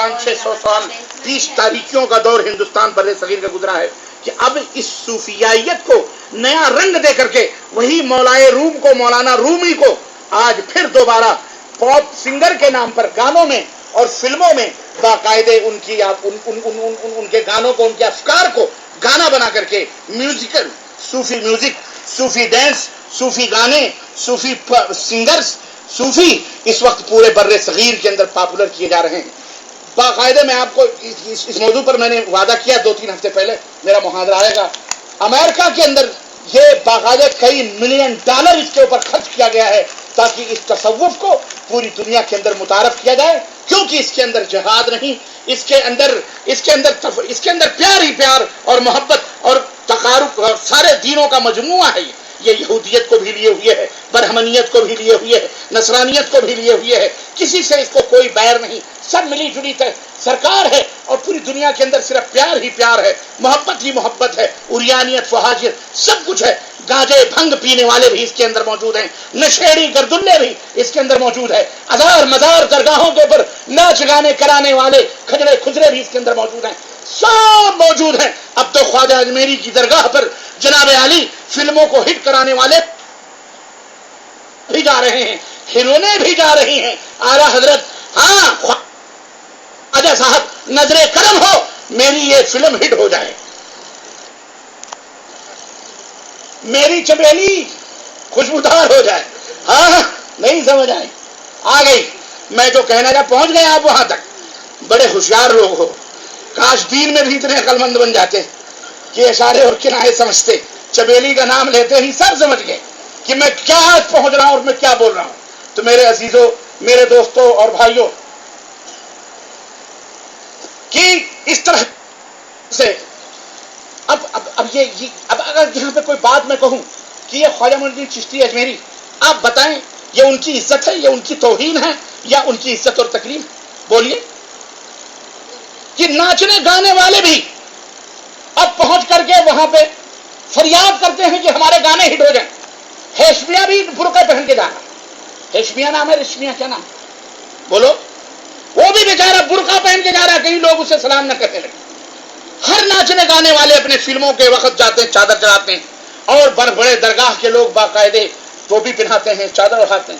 500-600 سال 20 تاریکیوں کا دور ہندوستان بر صغیر کا گزرا ہے کہ اب اس صوفیائیت کو نیا رنگ دے کر کے وہی مولائے روم کو، مولانا رومی کو آج پھر دوبارہ پاپ سنگر کے نام پر گانوں میں اور فلموں میں باقاعدے ان کے گانوں کو، ان کے افکار کو گانا بنا کر کے میوزیکل صوفی میوزک، صوفی ڈانس، صوفی گانے، صوفی سنگرز، صوفی اس وقت پورے بر صغیر کے اندر پاپولر کیے جا رہے ہیں. باقاعدہ میں آپ کو اس موضوع پر میں نے وعدہ کیا 2-3 ہفتے پہلے میرا محاضرہ آئے گا. امریکہ کے اندر یہ باقاعدہ کئی ملین ڈالر اس کے اوپر خرچ کیا گیا ہے تاکہ اس تصوف کو پوری دنیا کے اندر متعارف کیا جائے، کیونکہ اس کے اندر جہاد نہیں، اس کے اندر پیار ہی پیار اور محبت اور تقارب اور سارے دینوں کا مجموعہ ہے. یہ یہودیت کو بھی لیے ہوئے ہے، برہمنیت کو بھی لیے ہوئے ہے، نصرانیت کو بھی لیے ہوئے ہے. کسی سے اس کو کوئی بیر نہیں، سب ملی جلی سرکار ہے اور پوری دنیا کے اندر صرف پیار ہی پیار ہے، محبت ہی محبت ہے، عریانیت فحاشیت سب کچھ ہے. گاجے بھنگ پینے والے بھی اس کے اندر موجود ہیں، نشیڑی گردلے بھی اس کے اندر موجود ہے، ازار مزار درگاہوں کے اوپر ناچ گانے کرانے والے کھجڑے کھجرے بھی اس کے اندر موجود ہیں، سب موجود ہیں. اب تو خواجہ اجمیری کی درگاہ پر جناب علی فلموں کو ہٹ کرانے والے بھی جا رہے ہیں، ہیرونے بھی جا رہی ہیں. اعلیٰ حضرت ہاں خواجہ صاحب نظر کرم ہو میری یہ فلم ہٹ ہو جائے، میری چمیلی خوشبودار ہو جائے. ہاں نہیں سمجھ آئی، آ گئی. میں جو کہنا چاہ پہنچ گئے آپ وہاں تک. بڑے ہوشیار لوگ ہو، کاش دین میں بھی اتنے عقل مند بن جاتے کہ اشارے اور کنایے سمجھتے. چمیلی کا نام لیتے ہی سب سمجھ گئے کہ میں کیا پہنچ رہا ہوں اور میں کیا بول رہا ہوں. تو میرے عزیزوں، میرے دوستوں اور بھائیوں، کہ اس طرح سے اب اگر یہاں پہ کوئی بات میں کہوں کہ یہ خواجہ معین الدین چشتی اجمیری، آپ بتائیں یہ ان کی عزت ہے، یہ ان کی توہین ہے یا ان کی عزت اور تکریم؟ بولیے. کہ ناچنے گانے والے بھی اب پہنچ کر کے وہاں پہ فریاد کرتے ہیں کہ ہمارے گانے ہٹ ہو جائیں. ہیشمیہ بھی برقع پہن کے جا رہا، ہیشمیہ نام ہے، رشمیہ کیا نام بولو، وہ بھی بیچارہ برقع پہن کے جا رہا ہے، کئی لوگ اسے سلام نہ کرنے لگے. ہر ناچنے گانے والے اپنے فلموں کے وقت جاتے ہیں، چادر چڑھاتے ہیں، اور بڑے درگاہ کے لوگ باقاعدے ٹوپی پہناتے ہیں، چادر اٹھاتے ہیں.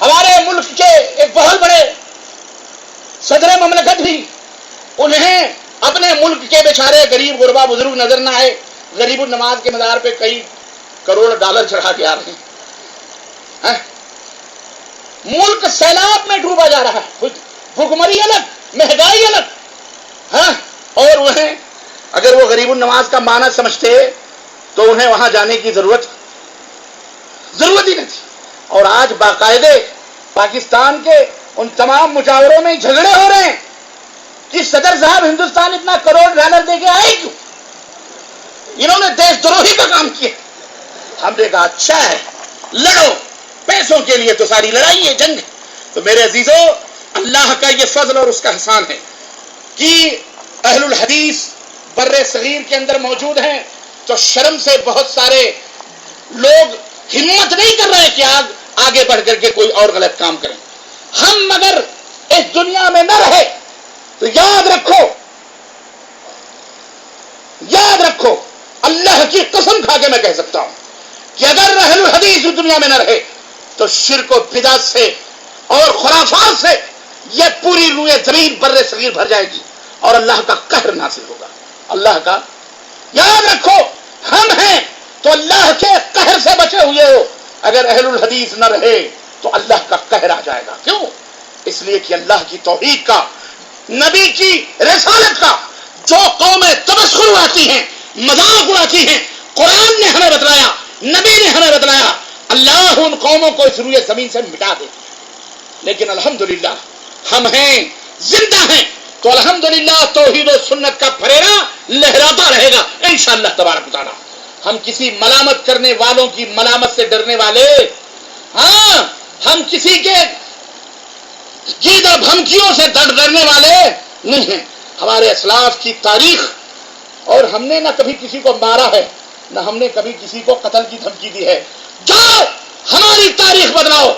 ہمارے ملک کے ایک بہت بڑے صدر مملکت بھی انہیں اپنے ملک کے بیچارے غریب غربا بزرگ نظر نہ آئے، غریب النماز کے مزار پہ کئی کروڑ ڈالر چڑھا کے آ رہے ہیں. ملک سیلاب میں ڈوبا جا رہا ہے، بھوکمری الگ، مہنگائی الگ. اور انہیں اگر وہ غریب النواز کا معنی سمجھتے تو انہیں وہاں جانے کی ضرورت ہی نہیں تھی. اور آج باقاعدے پاکستان کے ان تمام مجاوروں میں جھگڑے ہو رہے ہیں کہ صدر صاحب ہندوستان اتنا کروڑ ڈالر دے کے آئے کیوں؟ انہوں نے دیش دروہی کا کام کیا. ہم نے کہا اچھا ہے، لڑو، پیسوں کے لیے تو ساری لڑائی ہے، جنگ. تو میرے عزیزوں، اللہ کا یہ فضل اور اس کا احسان ہے کہ اہل الحدیث بر صغیر کے اندر موجود ہیں. تو شرم سے بہت سارے لوگ ہمت نہیں کر رہے کہ آگے بڑھ کر کے کوئی اور غلط کام کریں. ہم اگر اس دنیا میں نہ رہے تو یاد رکھو اللہ کی قسم کھا کے میں کہہ سکتا ہوں کہ اگر اہل الحدیث اس دنیا میں نہ رہے تو شرک و بدعت سے اور خرافات سے یہ پوری روئے زمین بر صغیر بھر جائے گی اور اللہ کا قہر نازل ہوگا. اللہ کا یاد رکھو، ہم ہیں تو اللہ کے قہر سے بچے ہوئے ہو. اگر اہل الحدیث نہ رہے تو اللہ کا قہر آ جائے گا. کیوں؟ اس لیے کہ اللہ کی توحید کا، نبی کی رسالت کا جو قومیں تمسخر اڑاتی ہیں، مذاق اڑاتی ہیں، قرآن نے ہمیں بتلایا، نبی نے ہمیں بتلایا، اللہ ان قوموں کو اس روئے زمین سے مٹا دے. لیکن الحمدللہ ہم ہیں، زندہ ہیں، تو الحمدللہ توحید و سنت کا پھریرا لہراتا رہے گا انشاءاللہ تبارک و تعالی. ہم کسی ملامت کرنے والوں کی ملامت سے ڈرنے والے، ہم کسی کے جید اور دھمکیوں سے ڈرنے والے نہیں ہیں. ہمارے اسلاف کی تاریخ، اور ہم نے نہ کبھی کسی کو مارا ہے، نہ ہم نے کبھی کسی کو قتل کی دھمکی دی ہے. جاؤ ہماری تاریخ بدلاؤ.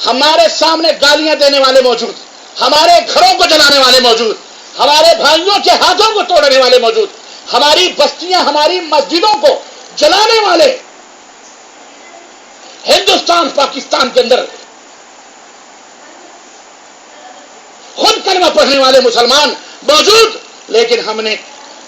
ہمارے سامنے گالیاں دینے والے موجود، ہمارے گھروں کو جلانے والے موجود، ہمارے بھائیوں کے ہاتھوں کو توڑنے والے موجود، ہماری بستیاں، ہماری مسجدوں کو جلانے والے ہندوستان پاکستان کے اندر خود کلمہ پڑھنے والے مسلمان موجود، لیکن ہم نے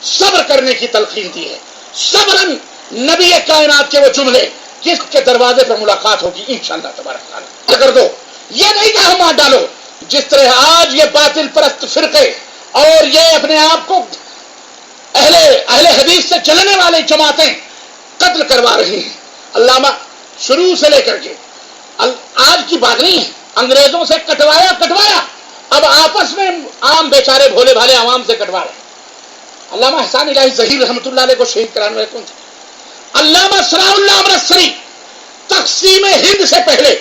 صبر کرنے کی تلقین دی ہے. صبرن نبی کائنات کے وہ جملے جس کے دروازے پر ملاقات ہوگی انشاءاللہ تبارک تعالیٰ. کر دو، یہ نہیں کہا مار ڈالو. جس طرح آج یہ باطل پرست فرقے اور یہ اپنے آپ کو اہل حدیث سے چلنے والے جماعتیں قتل کروا رہی ہیں. علامہ شروع سے لے کر کے آج کی بات نہیں ہے، انگریزوں سے کٹوایا، اب آپس میں عام بیچارے بھولے بھالے عوام سے کٹوا رہے. علامہ احسان الہی ظہیر رحمۃ اللہ علیہ کو شہید کرانے والے کون تھے؟ علامہ ثناء اللہ امرتسری. تقسیم ہند سے پہلے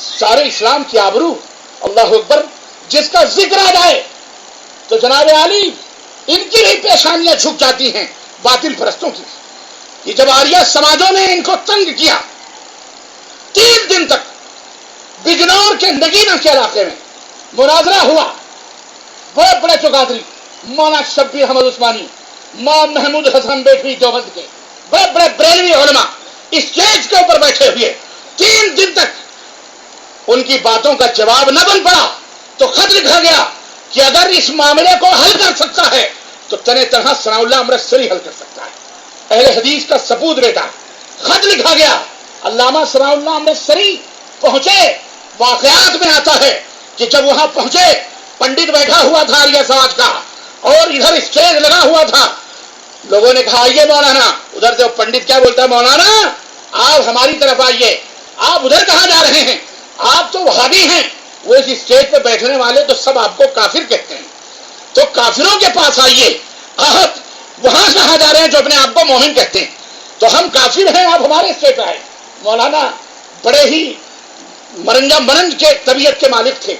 سارے اسلام کی آبرو، اللہ اکبر، جس کا ذکر آ جائے تو جناب علی ان کی بھی پیشانیاں جھک جاتی ہیں باطل پرستوں کی. یہ جب آریہ سماجوں نے ان کو تنگ کیا، 3 دن تک بجنور کے نگینہ کے علاقے میں مناظرہ ہوا. بڑے بڑے چوکادری، مولانا شبیر احمد عثمانی، مولانا محمود حسن بیٹوی دیوبند کے بڑے بڑے بریلوی علماء اسٹیج کے اوپر بیٹھے ہوئے 3 دن تک ان کی باتوں کا جواب نہ بن پڑا تو خط لکھا گیا کہ اگر اس معاملے کو حل کر سکتا ہے تو تنہا ثناء اللہ امرتسری حل کر سکتا ہے. اہل حدیث کا سپود بیٹا. خط لکھا گیا. علامہ ثناء اللہ امرتسری پہنچے. واقعات میں آتا ہے کہ جب وہاں پہنچے پنڈت بیٹھا ہوا تھا آریہ سماج کا اور ادھر اسٹیج لگا ہوا تھا. لوگوں نے کہا آئیے مولانا. ادھر سے پنڈت کیا بولتا ہے، مولانا آپ ہماری طرف آئیے، آپ ادھر کہاں جا رہے ہیں، آپ تو وہابی ہیں. وہ اس اسٹیج پہ بیٹھنے والے تو سب آپ کو کافر کہتے ہیں، تو کافروں کے پاس آئیے. آپ وہاں کہاں جا رہے ہیں جو اپنے آپ کو مومن کہتے ہیں، تو ہم کافر ہیں، آپ ہمارے اسٹیج پہ آئے. مولانا بڑے ہی مرنج کے طبیعت کے مالک تھے،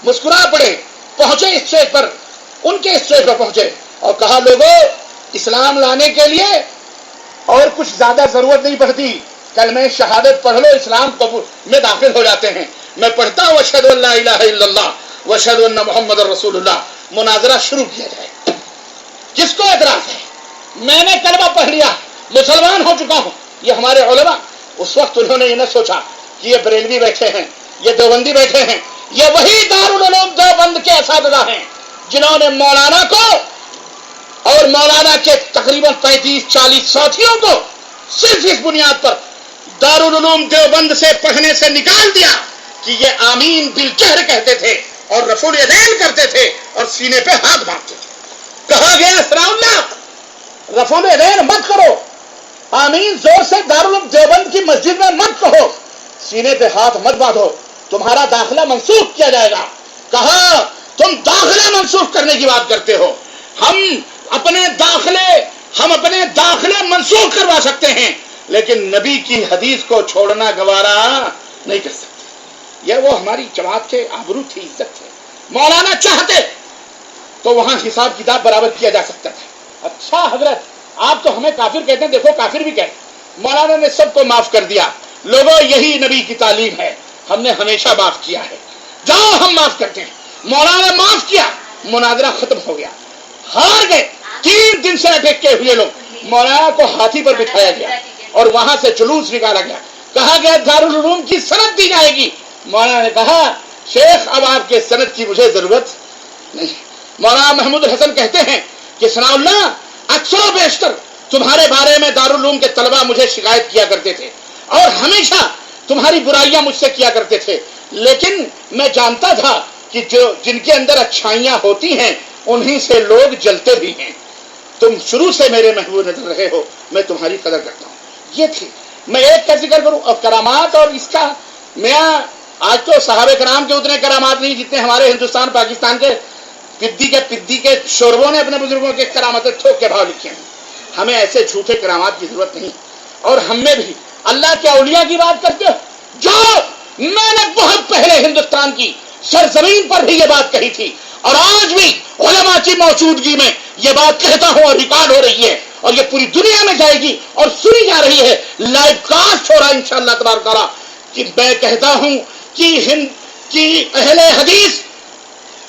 مسکرا پڑے، پہنچے اسٹیج پر، ان کے اسٹیج پر پہنچے اور کہا لوگوں اسلام لانے کے لیے اور کچھ زیادہ ضرورت نہیں پڑتی، کلمہ شہادت پڑھ لو اسلام قبول میں داخل ہو جاتے ہیں. میں پڑھتا ہوں اشہد ان لا الہ الا اللہ واشہد ان محمد رسول اللہ. مناظرہ شروع کیا جائے. کس کو اعتراض ہے؟ میں نے کلمہ پڑھ لیا، مسلمان ہو چکا ہوں. یہ ہمارے علماء اس وقت انہوں نے یہ نہ سوچا کہ یہ بریلوی بیٹھے ہیں، یہ دیوبندی بیٹھے ہیں. یہ وہی دارالعلوم دیوبند کے اساتذہ ہیں جنہوں نے مولانا کو اور مولانا کے تقریباً 35-40 ساتھیوں کو صرف اس بنیاد پر دارالعلوم دیوبند سے پڑھنے سے نکال دیا کہ یہ آمین بالجہر کہتے تھے اور رفع الیدین کرتے تھے اور سینے پہ ہاتھ باندھتے تھے. کہا گیا ثناء اللہ رفع الیدین مت کرو، آمین زور سے دارالعلوم دیوبند کی مسجد میں مت کہو، سینے پہ ہاتھ مت باندھو، تمہارا داخلہ منسوخ کیا جائے گا. کہا تم داخلہ منسوخ کرنے کی بات کرتے ہو، ہم اپنے داخلے منسوخ کروا سکتے ہیں لیکن نبی کی حدیث کو چھوڑنا گوارا نہیں کر سکتے. یہ وہ ہماری جماعت کے آبرو تھی، عزت تھے. مولانا چاہتے تو وہاں حساب کتاب برابر کیا جا سکتا تھا. اچھا حضرت آپ تو ہمیں کافر کہتے ہیں، دیکھو کافر بھی کہتے. مولانا نے سب کو معاف کر دیا. لوگوں یہی نبی کی تعلیم ہے، ہم نے ہمیشہ معاف کیا ہے، جاؤ ہم معاف کرتے ہیں. مولانا نے معاف کیا، مناظرہ ختم ہو گیا. ہار گئے. 3 دن سے اٹکے ہوئے لوگ. مولانا کو ہاتھی پر بٹھایا گیا اور وہاں سے جلوس نکالا گیا. کہا گیا دارالعلوم کی سند دی جائے گی. مولانا نے کہا شیخ اب آپ کے سند کی مجھے ضرورت نہیں. مولانا محمود حسن کہتے ہیں کہ ثناء اللہ اکثر و بیشتر تمہارے بارے میں دارالعلوم کے طلبہ مجھے شکایت کیا کرتے تھے اور ہمیشہ تمہاری برائیاں مجھ سے کیا کرتے تھے، لیکن میں جانتا تھا کہ جن کے اندر اچھائیاں ہوتی ہیں انہی سے لوگ جلتے بھی ہیں. تم شروع سے میرے محبوب نظر رہے ہو، میں تمہاری قدر کرتا ہوں. یہ تھی. میں ایک کا ذکر کروں اور کرامات، اور اس کا میں آج تو صحابہ کرام کے اتنے کرامات نہیں جتنے ہمارے ہندوستان پاکستان کے پدی کے شوربوں نے اپنے بزرگوں کے کرامتیں ٹھوک کے بھاؤ لکھے ہیں. ہمیں ایسے جھوٹے کرامات کی ضرورت نہیں. اور ہم میں بھی اللہ کے اولیاء کی بات کرتے ہو، جو میں نے بہت پہلے ہندوستان کی سرزمین پر بھی یہ بات کہی تھی اور آج بھی علماء کی موجودگی میں یہ بات کہتا ہوں اور ریکارڈ ہو رہی ہے اور یہ پوری دنیا میں جائے گی اور سنی جا رہی ہے، لائیو کاسٹ ہو رہا ہے انشاءاللہ تبارک تعالیٰ، کہ میں کہتا ہوں کہ اہل حدیث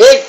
1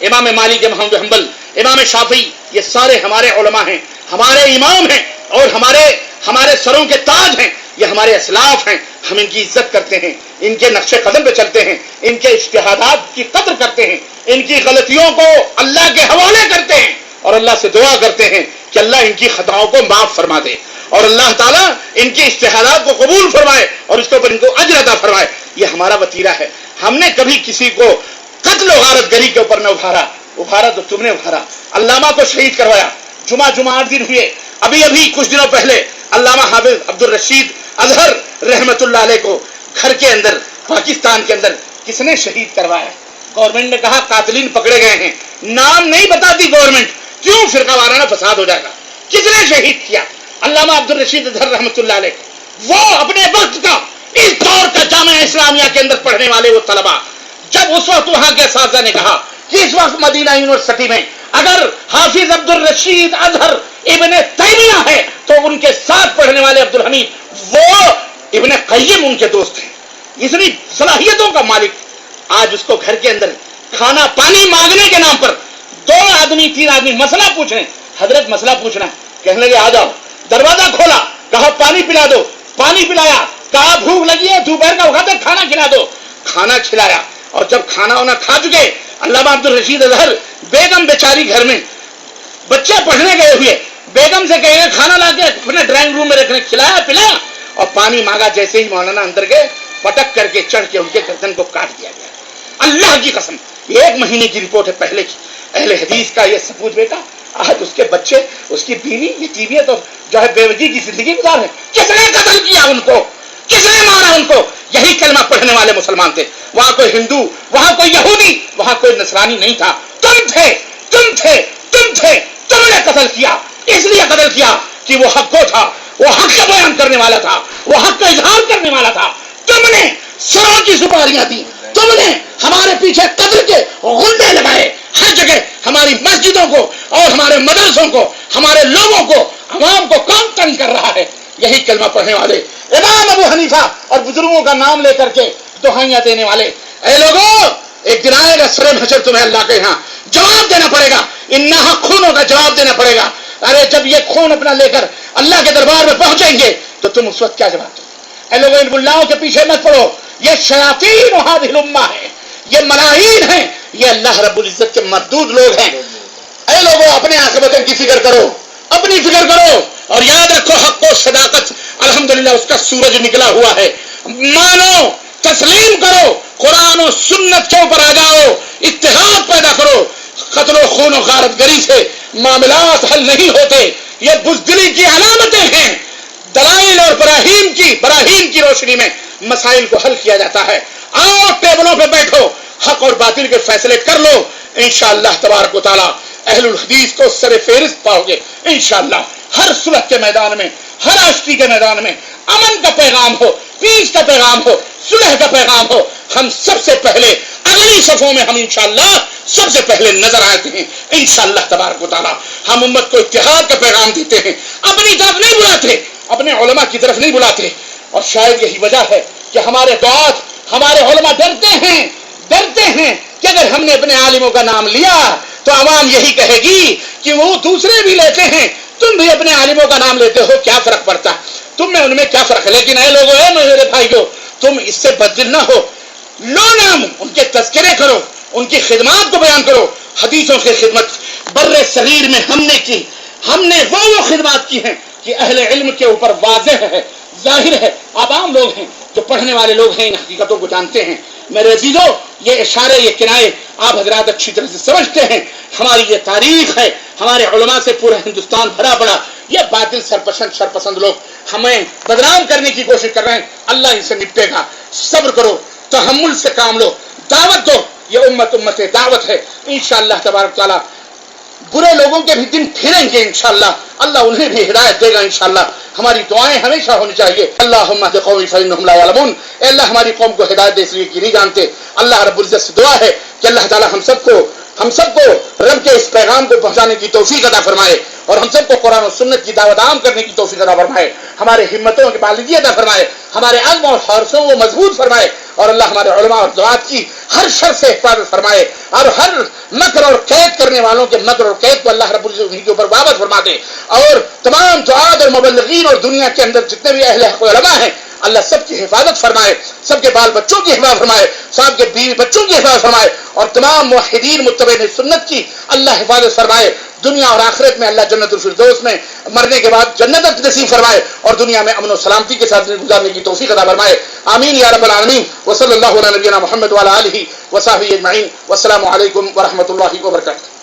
امام مالک محمد حنبل، امام شافعی، یہ سارے ہمارے علماء ہیں، ہمارے امام ہیں اور ہمارے سروں کے تاج ہیں، یہ ہمارے اسلاف ہیں. ہم ان کی عزت کرتے ہیں، ان کے نقش قدم پہ چلتے ہیں، ان کے اجتہادات کی قدر کرتے ہیں، ان کی غلطیوں کو اللہ کے حوالے کرتے ہیں اور اللہ سے دعا کرتے ہیں کہ اللہ ان کی خطاؤں کو معاف فرما دے اور اللہ تعالیٰ ان کے اجتہادات کو قبول فرمائے اور اس کے اوپر ان کو اجر عطا فرمائے. یہ ہمارا وتیرہ ہے. ہم نے کبھی کسی کو قتل و غارت گری کے اوپر نہ ابھارا تو تم نے ابھارا. علامہ کو شہید کروایا، جمعہ 8 دن ہوئے. ابھی کچھ دنوں پہلے علامہ حافظ عبدالرشید اظہر رحمت اللہ علیہ کو گھر کے اندر پاکستان کے اندر کس نے شہید کروایا؟ گورنمنٹ نے کہا قاتلین پکڑے گئے ہیں، نام نہیں بتاتی گورنمنٹ، کیوں فرقہ وارانہ فساد ہو جائے گا. کس نے شہید کیا؟ علامہ عبدالرشید اظہر رحمت اللہ علیہ. وہ اپنے وقت کا اس دور کا جامعہ اسلامیہ کے اندر پڑھنے والے وہ طلبا، جب اس وقت وہاں کے اساتذہ نے کہا کہ اس وقت مدینہ یونیورسٹی میں اگر حافظ عبدالرشید اظہر ابن تیمیہ ہے تو ان کے ساتھ پڑھنے والے عبدالحمید وہ ابن قیم ان کے دوست ہیں، اتنی صلاحیتوں کا مالک. آج اس کو گھر کے اندر کھانا پانی مانگنے کے نام پر 2 آدمی 3 آدمی مسئلہ پوچھ رہے ہیں. حضرت مسئلہ پوچھنا ہے، کہنے لگے آ جاؤ. دروازہ کھولا، کہا پانی پلا دو، پانی پلایا. کہا بھوک لگی ہے دوپہر کا وقت ہے کھانا کھلا دو، کھانا کھلایا. اور جب کھانا وانا کھا چکے علامہ عبدالرشید اظہر، بیگم بیچاری گھر میں، بچے پڑھنے گئے ہوئے، بیگم سے کہے کھانا لا کے اپنے ڈرائنگ روم میں رکھنے، کھلایا پلایا اور پانی مانگا. جیسے ہی مولانا اندر گئے پٹک کر کے چڑھ کے ان کے گردن کو کاٹ دیا گیا. اللہ کی قسم 1 مہینے کی رپورٹ ہے پہلے کی. اہل حدیث کا یہ سپوت بیٹا آج اس کے بچے، اس کی بیوی، یہ ٹیوی تو جو ہے بے وجہ کی زندگی گزار ہے. کس نے قتل کیا ان کو؟ کس نے مارا ان کو؟ یہی کلمہ پڑھنے والے مسلمان تھے. وہاں کوئی ہندو، وہاں کوئی یہودی، وہاں کوئی نصرانی نہیں تھا. تم نے قتل کیا. اس لیے قتل کیا کہ وہ حق کو تھا، وہ حق کا بیان کرنے والا تھا، وہ حق کا اظہار کرنے والا تھا. تم نے سروں کی سپاریاں دی، تم نے ہمارے پیچھے قتل کے غنڈے لگائے. ہر جگہ ہماری مسجدوں کو اور ہمارے مدرسوں کو، ہمارے لوگوں کو، عوام کو کون تنگ کر رہا ہے؟ یہی کلمہ پڑھنے والے امام ابو حنیفہ اور بزرگوں کا نام لے کر کے دہائیاں دینے والے. اے لوگوں، ایک دن آئے گا سر محشر تمہیں اللہ کے یہاں جواب دینا پڑے گا. ان ناحق خونوں کا جواب دینا پڑے گا. ارے جب یہ خون اپنا لے کر اللہ کے دربار میں پہنچیں گے تو تم اس وقت کیا جواب دو؟ اے لوگوں، ان ملاؤں کے پیچھے مت پڑو. یہ شیاطین و ہذہ الامہ ہے، یہ ملاعین ہیں، یہ اللہ رب العزت کے مردود لوگ ہیں. اے لوگوں، اپنے عاقبتوں کی فکر کرو، اپنی فکر کرو اور یاد رکھو حق و صداقت الحمدللہ اس کا سورج نکلا ہوا ہے. مانو، تسلیم کرو، قرآن و سنت کے اوپر آ جاؤ، اتحاد پیدا کرو. قتل و خون و غارت گری سے معاملات حل نہیں ہوتے، یہ بزدلی کی علامتیں ہیں. دلائل اور براہین کی روشنی میں مسائل کو حل کیا جاتا ہے. آؤ ٹیبلوں پہ بیٹھو، حق اور باطل کے فیصلے کر لو. انشاءاللہ تبارک و تعالی اہل الحدیث کو سر فہرست پاؤ گے انشاءاللہ. ہر صلح کے میدان میں، ہر آشتی کے میدان میں امن کا پیغام ہو، پیس کا پیغام ہو، صلح کا پیغام ہو. ہم سب سے پہلے اگلی صفوں میں ہم انشاءاللہ سب سے پہلے نظر آتے ہیں انشاءاللہ تبارک و تعالی. ہم امت کو اتحاد کا پیغام دیتے ہیں، اپنی طرف نہیں بلاتے، اپنے علماء کی طرف نہیں بلاتے. اور شاید یہی وجہ ہے کہ ہمارے دعات، ہمارے علماء ڈرتے ہیں کہ اگر ہم نے اپنے عالموں کا نام لیا تو عوام یہی کہے گی کہ وہ دوسرے بھی لیتے ہیں، تم بھی اپنے عالموں کا نام لیتے ہو، کیا فرق پڑتا ہے تم میں ان میں کیا فرق ہے؟ لیکن اے لوگوں، اے میرے بھائیو، تم اس سے بددل نہ ہو. لو نام، ان کے تذکرے کرو، ان کی خدمات کو بیان کرو. حدیثوں کی خدمت بر صغیر میں ہم نے وہ خدمات کی ہیں کہ اہل علم کے اوپر واضح ہے، ظاہر ہے. آپ عام لوگ ہیں جو پڑھنے والے لوگ ہیں، ان حقیقتوں کو جانتے ہیں. میرے عزیزو، یہ اشارے، یہ کنائے آپ حضرات اچھی طرح سے سمجھتے ہیں. ہماری یہ تاریخ ہے، ہمارے علماء سے پورا ہندوستان بھرا پڑا. یہ باطل شرپسند لوگ ہمیں بدنام کرنے کی کوشش کر رہے ہیں. اللہ ان سے نپٹے گا. صبر کرو، تحمل سے کام لو، دعوت دو. یہ امت دعوت ہے. انشاءاللہ تبارک تعالیٰ برے لوگوں کے بھی دن پھریں گے انشاءاللہ. اللہ انہیں بھی ہدایت دے گا انشاءاللہ. ہماری دعائیں ہمیشہ ہونی چاہیے. اللہم اہد قومی فانہم لا یعلمون. اے اللہ ہماری قوم کو ہدایت دے اس لیے کہ نہیں جانتے. اللہ رب العزت سے دعا ہے کہ اللہ تعالیٰ ہم سب کو ہم سب کو رب کے اس پیغام کو پہنچانے کی توفیق عطا فرمائے اور ہم سب کو قرآن و سنت کی دعوت عام کرنے کی توفیق عطا فرمائے. ہمارے ہمتوں کی بالغی عطا فرمائے, ہمارے عزم اور حوصلوں کو مضبوط فرمائے, اور اللہ ہمارے علماء اور دعات کی ہر شر سے حفاظت فرمائے, اور ہر مکر اور قید کرنے والوں کے مکر اور قید کو اللہ رب العزت ان کے اوپر وابست فرما دے, اور تمام دعات اور مبلغین اور دنیا کے اندر جتنے بھی اہل حق و علماء ہیں اللہ سب کی حفاظت فرمائے, سب کے بال بچوں کی حفاظت فرمائے, سب کے بیوی بچوں کی حفاظت فرمائے, اور تمام موحدین متبعین سنت کی اللہ حفاظت فرمائے. دنیا اور آخرت میں اللہ جنت الفردوس میں مرنے کے بعد جنت نصیب فرمائے, اور دنیا میں امن و سلامتی کے ساتھ گزارنے کی توفیق عطا فرمائے. آمین یا رب العالمین. وصلی اللہ علی نبینا محمد وعلی آلہ وصحبہ اجمعین. والسلام علیکم ورحمۃ اللہ وبرکاتہ.